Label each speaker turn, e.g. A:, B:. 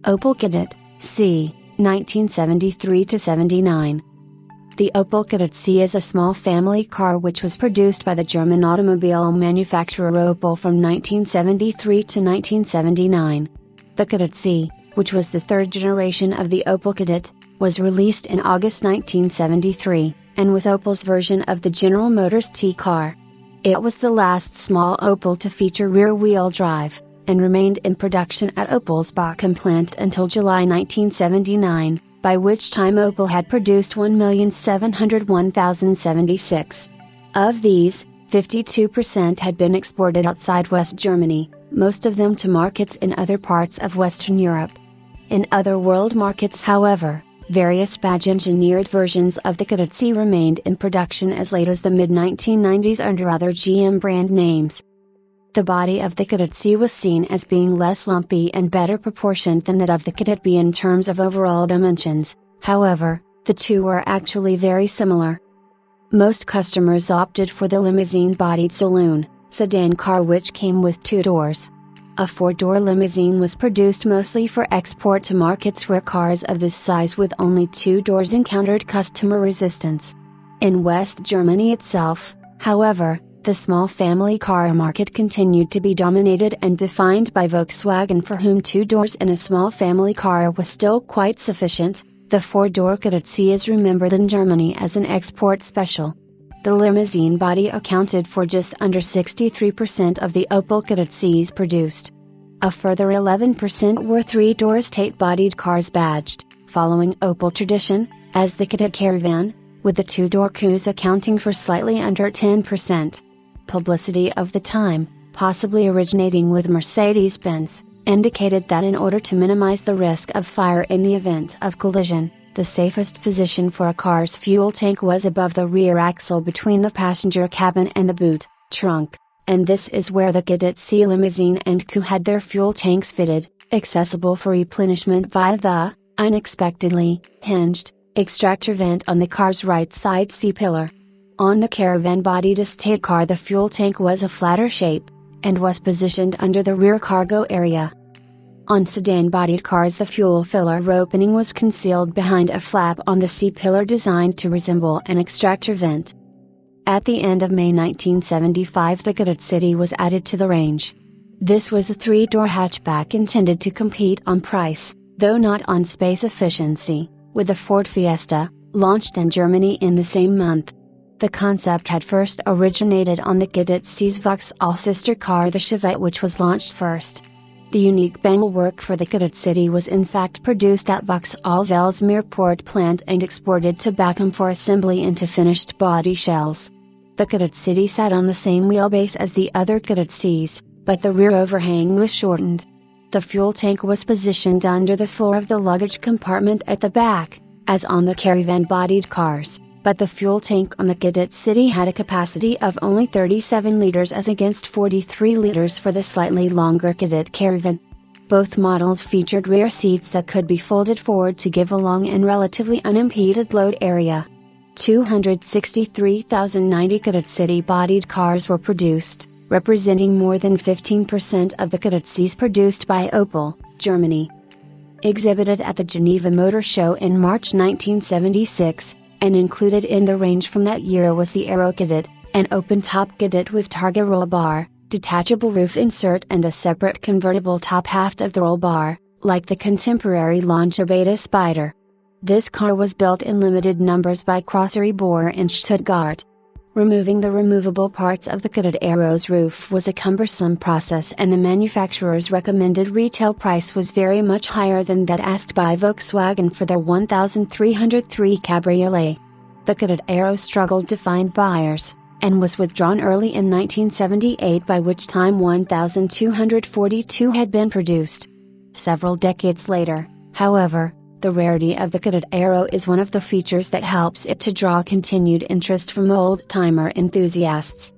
A: Opel Kadett C, 1973–79. The Opel Kadett C is a small family car which was produced by the German automobile manufacturer Opel from 1973 to 1979. The Kadett C, which was the third generation of the Opel Kadett, was released in August 1973, and was Opel's version of the General Motors T car. It was the last small Opel to feature rear-wheel drive, and remained in production at Opel's Bochum plant until July 1979, by which time Opel had produced 1,701,076. Of these, 52% had been exported outside West Germany, most of them to markets in other parts of Western Europe. In other world markets, however, various badge-engineered versions of the Kadett C remained in production as late as the mid-1990s under other GM brand names. The body of the Kadett C was seen as being less lumpy and better proportioned than that of the Kadett B in terms of overall dimensions. However, the two were actually very similar. Most customers opted for the limousine-bodied saloon sedan car, which came with two doors. A four-door limousine was produced mostly for export to markets where cars of this size with only two doors encountered customer resistance. In West Germany itself, however, the small family car market continued to be dominated and defined by Volkswagen, for whom two doors in a small family car was still quite sufficient. The four-door Kadett C is remembered in Germany as an export special. The limousine body accounted for just under 63% of the Opel Kadett Cs produced. A further 11% were three-door Tate-bodied cars badged, following Opel tradition, as the Kadett Caravan, with the two-door coupe accounting for slightly under 10%. Publicity of the time, possibly originating with Mercedes-Benz, indicated that in order to minimize the risk of fire in the event of collision, the safest position for a car's fuel tank was above the rear axle between the passenger cabin and the boot trunk, and this is where the Kadett C limousine and coupe had their fuel tanks fitted, accessible for replenishment via the, unexpectedly, hinged, extractor vent on the car's right side C-pillar. On the caravan-bodied estate car, the fuel tank was a flatter shape, and was positioned under the rear cargo area. On sedan-bodied cars, the fuel filler opening was concealed behind a flap on the C-pillar designed to resemble an extractor vent. At the end of May 1975, the Kadett C was added to the range. This was a three-door hatchback intended to compete on price, though not on space efficiency, with the Ford Fiesta, launched in Germany in the same month. The concept had first originated on the Kadett C's Vauxhall sister car, the Chevette, which was launched first. The unique bangle work for the Kadett C was in fact produced at Vauxhall's Ellesmere Port plant and exported to Bochum for assembly into finished body shells. The Kadett C sat on the same wheelbase as the other Kadett Cs, but the rear overhang was shortened. The fuel tank was positioned under the floor of the luggage compartment at the back, as on the caravan-bodied cars. But the fuel tank on the Kadett C had a capacity of only 37 liters as against 43 liters for the slightly longer Kadett Caravan. Both models featured rear seats that could be folded forward to give a long and relatively unimpeded load area. 263,090 Kadett C-bodied cars were produced, representing more than 15% of the Kadett Cs produced by Opel, Germany. Exhibited at the Geneva Motor Show in March 1976, and included in the range from that year was the Aero Kadett, an open-top Kadett with Targa roll bar, detachable roof insert and a separate convertible top half of the roll bar, like the contemporary Lancia Beta Spider. This car was built in limited numbers by Crossery Bohr in Stuttgart. Removing the removable parts of the Kadett Aero's roof was a cumbersome process, and the manufacturer's recommended retail price was very much higher than that asked by Volkswagen for their 1303 Cabriolet. The Kadett Aero struggled to find buyers, and was withdrawn early in 1978, by which time 1242 had been produced. Several decades later, however, the rarity of the Kadett Aero is one of the features that helps it to draw continued interest from old-timer enthusiasts.